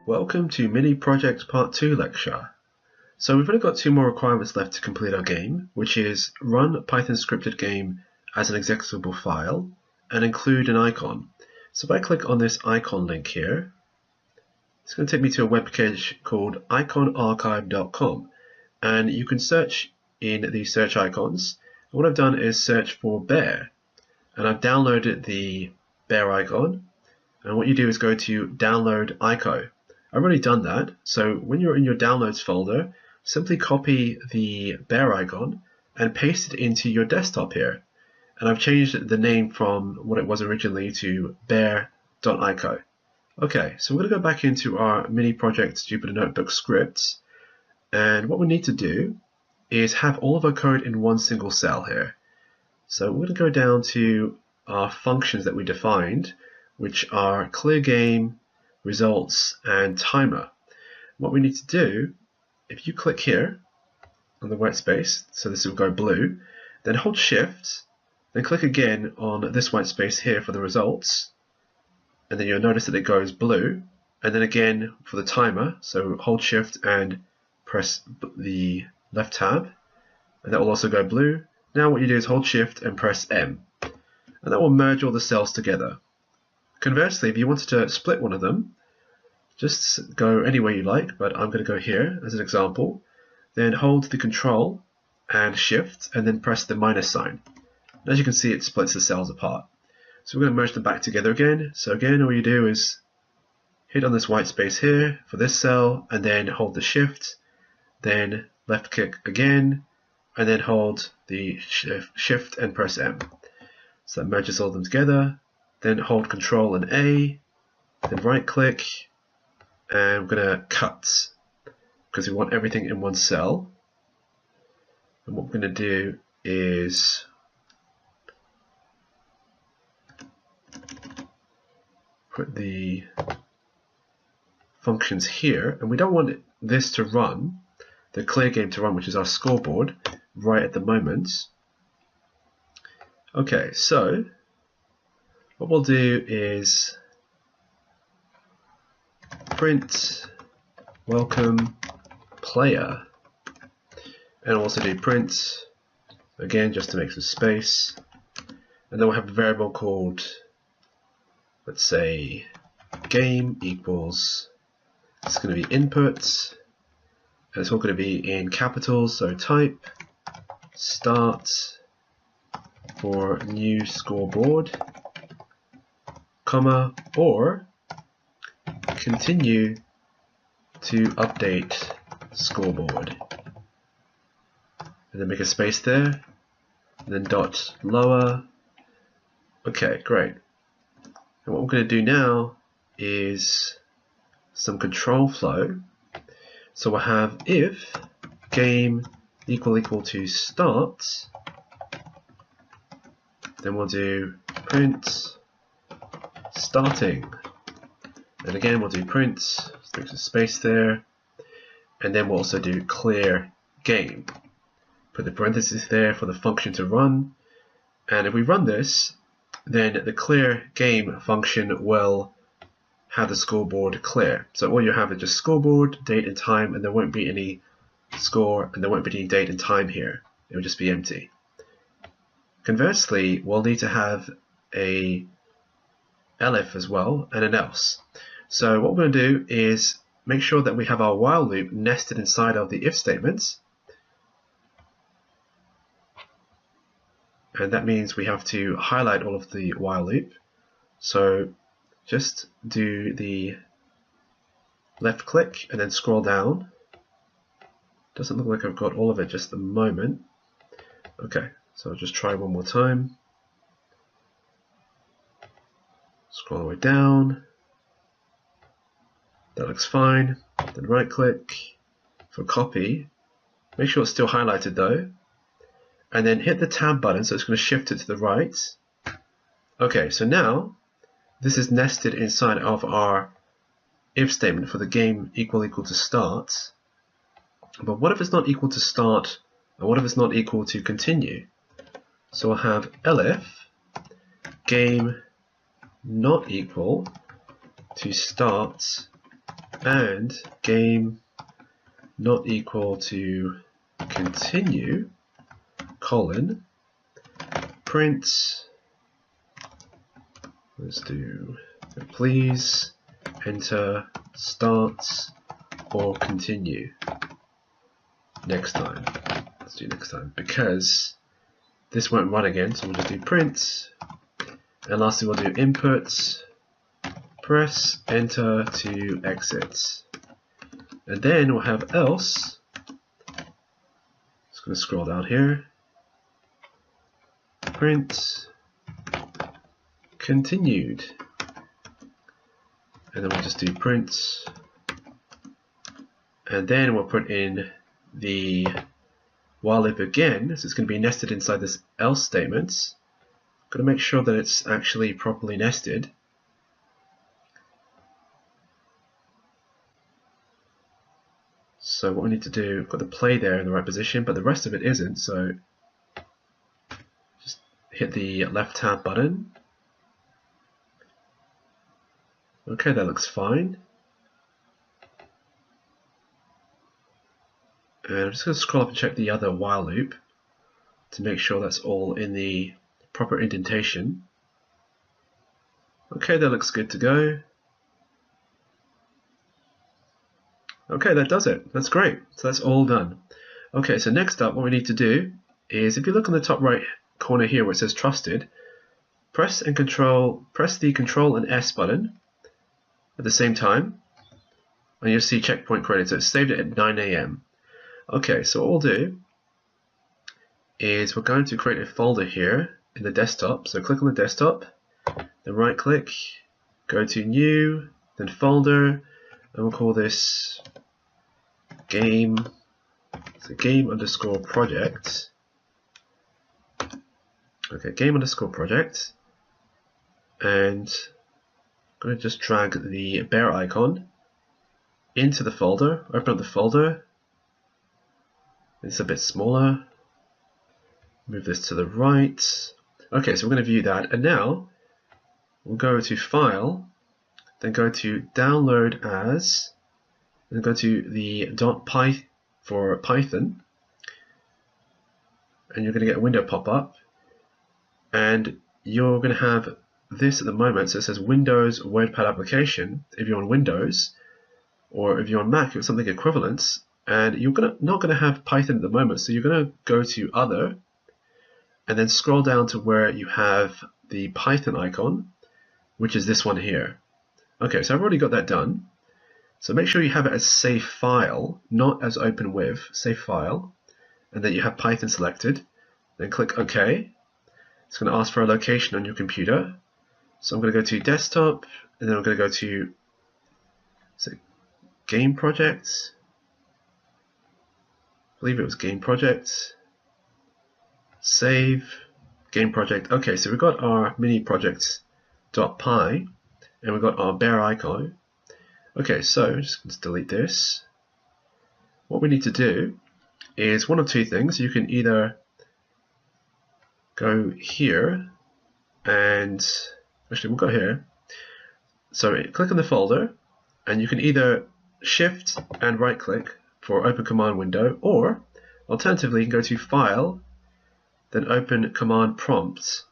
Welcome to Mini Project Part 2 lecture. So we've only got two more requirements left to complete our game, which is run Python scripted game as an executable file and include an icon. So if I click on this icon link here, it's going to take me to a web page called iconarchive.com, and you can search in the search icons. And what I've done is search for bear, and I've downloaded the bear icon. And what you do is go to download ICO. I've already done that, so when you're in your downloads folder, simply copy the bear icon and paste it into your desktop here. And I've changed the name from what it was originally to bear.ico. Okay, so we're going to go back into our mini project Jupyter Notebook scripts, and what we need to do is have all of our code in one single cell here. So we're going to go down to our functions that we defined, which are clear game, results, and timer. What we need to do, if you click here on the white space, so this will go blue, then hold shift, then click again on this white space here for the results, and then you'll notice that it goes blue, and then again for the timer, so hold shift and press the left tab, and that will also go blue. Now what you do is hold shift and press M, and that will merge all the cells together. Conversely, if you wanted to split one of them, just go anywhere you like, but I'm going to go here as an example. Then hold the control and shift and then press the minus sign. And as you can see, it splits the cells apart. So we're going to merge them back together again. So again, all you do is hit on this white space here for this cell and then hold the shift, then left click again, and then hold the shift and press M. So that merges all of them together. Then hold Control and A, then right click, and we're going to cut because we want everything in one cell. And what we're going to do is put the functions here, and we don't want this to run, the clear game to run, which is our scoreboard, right at the moment. Okay, so what we'll do is print welcome player, and we'll also do print again just to make some space, and then we'll have a variable called, let's say, game equals, it's going to be input, and it's all going to be in capitals, so type start for new scoreboard, comma, or continue to update scoreboard, and then make a space there, and then dot lower. Okay, great. And what we're going to do now is some control flow. So we'll have if game equal to start, then we'll do print starting, and again we'll do print, there's a space there, and then we'll also do clear game, put the parentheses there for the function to run, and if we run this, then the clear game function will have the scoreboard clear. So all you have is just scoreboard, date and time, and there won't be any score and there won't be any date and time here, it will just be empty. Conversely, we'll need to have a elif as well and an else. So what we're going to do is make sure that we have our while loop nested inside of the if statements, and that means we have to highlight all of the while loop. So just do the left click and then scroll down. Doesn't look like I've got all of it just at the moment. Okay, so I'll just try one more time. Scroll all the way down. That looks fine. Then right click for copy. Make sure it's still highlighted though. And then hit the tab button, so it's going to shift it to the right. Okay, so now this is nested inside of our if statement for the game equal to start. But what if it's not equal to start, and what if it's not equal to continue? So we'll have elif game not equal to start and game not equal to continue, colon, print, let's do please enter starts or continue next time. Let's do next time because this won't run again, so we'll just do print, and lastly we'll do input, press enter to exit, and then we'll have else. Just going to scroll down here, print continued, and then we'll just do print, and then we'll put in the while loop again, so it's going to be nested inside this else statement. Got to make sure that it's actually properly nested. So what we need to do, we've got the play there in the right position, but the rest of it isn't, so just hit the left tab button. Okay, that looks fine. And I'm just going to scroll up and check the other while loop to make sure that's all in the proper indentation. Okay, that looks good to go. Okay, that does it. That's great. So that's all done. Okay, so next up what we need to do is, if you look on the top right corner here where it says trusted, press the Control and S button at the same time, and you'll see checkpoint created. So it's saved it at 9 AM. Okay, so what we'll do is we're going to create a folder here in the desktop. So click on the desktop, then right click, go to new, then folder, and we'll call this game, so game_project. Okay, game_project, and I'm going to just drag the bear icon into the folder, open up the folder. It's a bit smaller. Move this to the right. Okay, so we're going to view that, and now we'll go to File, then go to Download As, and go to the .py for Python, and you're going to get a window pop up, and you're going to have this at the moment. So it says Windows WordPad application if you're on Windows, or if you're on Mac, it's something equivalent. And you're not going to have Python at the moment, so you're going to go to Other, and then scroll down to where you have the Python icon, which is this one here. Okay, so I've already got that done. So make sure you have it as Save File, not as Open With, Save File, and then you have Python selected. Then click OK. It's going to ask for a location on your computer. So I'm going to go to Desktop, and then I'm going to go to Game Project. I believe it was Game Project. Save Game Project. Okay, so we've got our mini project.py, and we've got our bear icon. Okay, so just going to delete this. What we need to do is one of two things. You can either go here, and actually we'll go here. So click on the folder, and you can either Shift and right click for Open Command Window, or alternatively you can go to File, then Open Command Prompts.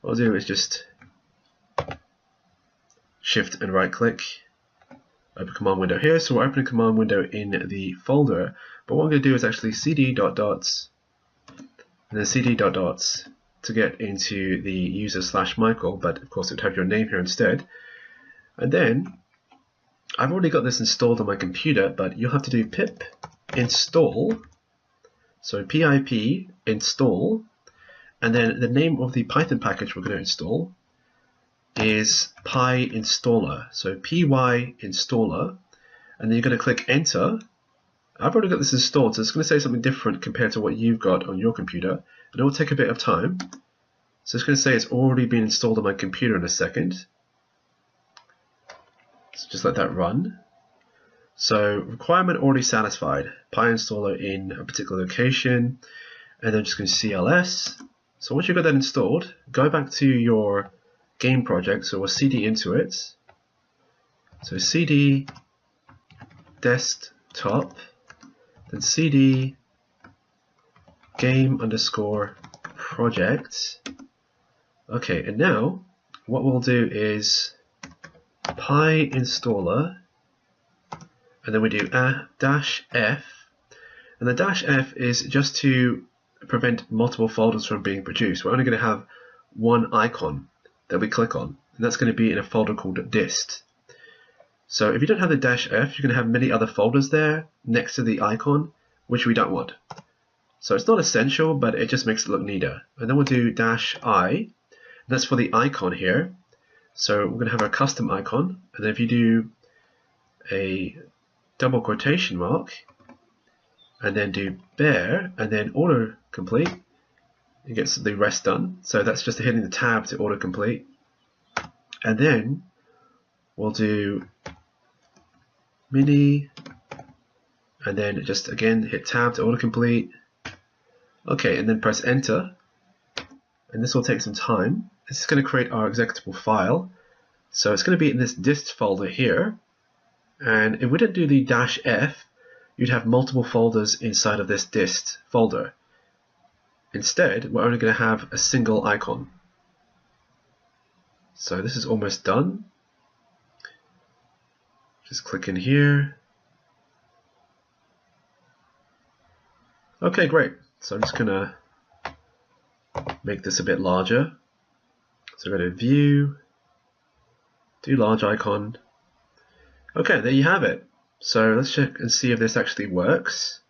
What I'll do is just Shift and right click, Open Command Window here. So we're opening Command Window in the folder, but what I'm going to do is actually cd ... and then cd ... to get into the user/Michael, but of course it would have your name here instead. And then I've already got this installed on my computer, but you'll have to do pip install, so pip install, and then the name of the Python package we're going to install is PyInstaller, so py installer, and then you're going to click enter. I've already got this installed, so it's going to say something different compared to what you've got on your computer, and it will take a bit of time. So it's going to say it's already been installed on my computer in a second. So just let that run. So requirement already satisfied, PyInstaller in a particular location, and then just going to CLS. So once you've got that installed, go back to your game project, so we'll cd into it. So cd desktop, then cd game_project. Okay, and now what we'll do is py installer, and then we do -f, and the -f is just to prevent multiple folders from being produced. We're only going to have one icon that we click on, and that's going to be in a folder called dist. So if you don't have the -f, you're going to have many other folders there next to the icon, which we don't want. So it's not essential, but it just makes it look neater. And then we'll do -i, and that's for the icon here. So we're going to have our custom icon, and then if you do a double quotation mark, and then do bare, and then autocomplete, it gets the rest done. So that's just hitting the tab to autocomplete. And then we'll do mini, and then just again hit tab to autocomplete. Okay, and then press enter, and this will take some time. This is going to create our executable file. So it's going to be in this dist folder here, and if we didn't do the -f, you'd have multiple folders inside of this dist folder. Instead, we're only going to have a single icon. So this is almost done. Just click in here. Okay, great. So I'm just going to make this a bit larger. So go to View, do Large Icon. Okay, there you have it. So let's check and see if this actually works.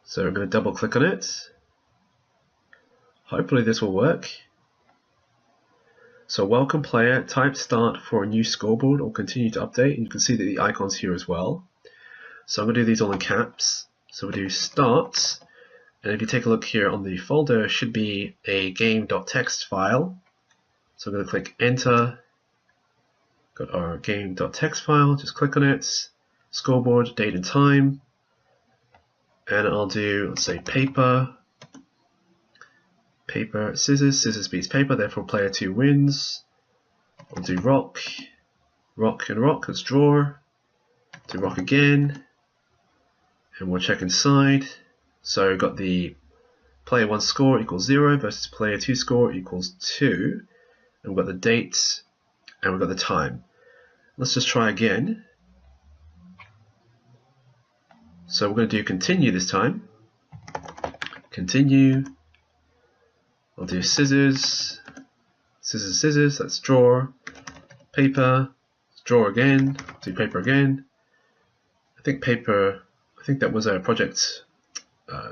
So I'm going to double click on it. Hopefully this will work. So welcome player, type start for a new scoreboard or continue to update, and you can see that the icon's here as well. So I'm going to do these all in caps. So we'll do start, and if you take a look here on the folder, it should be a game.txt file. So I'm going to click enter. Got our game.txt file, just click on it, scoreboard, date and time, and I'll do, let's say, paper, scissors, scissors beats paper, therefore player 2 wins. I'll do rock, and rock, let's draw, do rock again, and we'll check inside. So we've got the player 1 score equals 0 versus player 2 score equals 2, and we've got the date, and we've got the time. Let's just try again. So we're going to do continue this time. Continue. I'll do scissors, scissors, scissors, that's draw, paper, draw again, do paper again. I think that was a project,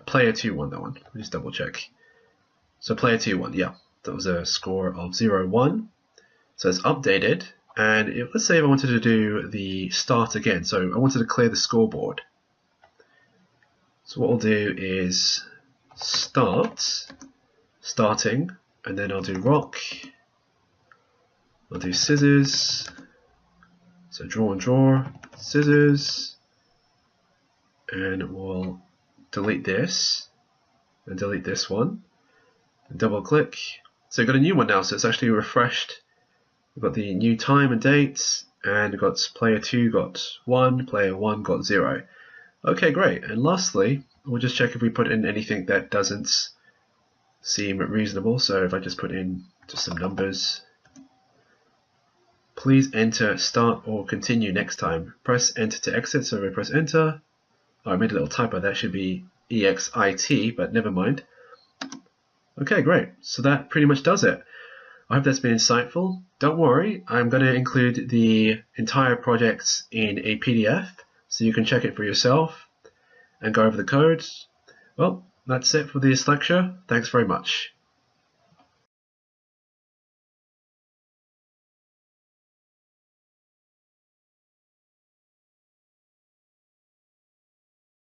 player 2 won that one. Let me just double check. So player 2 won, yeah. That was a score of 0-1. So it's updated, and let's say if I wanted to do the start again, so I wanted to clear the scoreboard. So what we'll do is starting, and then I'll do rock, I'll do scissors, so draw and draw, scissors, and we'll delete this, and delete this one, and double click. So we've got a new one now, so it's actually refreshed. We've got the new time and dates, and we've got player 2 got 1, player 1 got 0. Okay, great. And lastly, we'll just check if we put in anything that doesn't seem reasonable. So if I just put in just some numbers, please enter start or continue next time. Press enter to exit. So if I press enter, oh, I made a little typo. That should be EXIT, but never mind. Okay, great. So that pretty much does it. I hope that's been insightful. Don't worry, I'm going to include the entire project in a PDF so you can check it for yourself and go over the code. Well, that's it for this lecture. Thanks very much.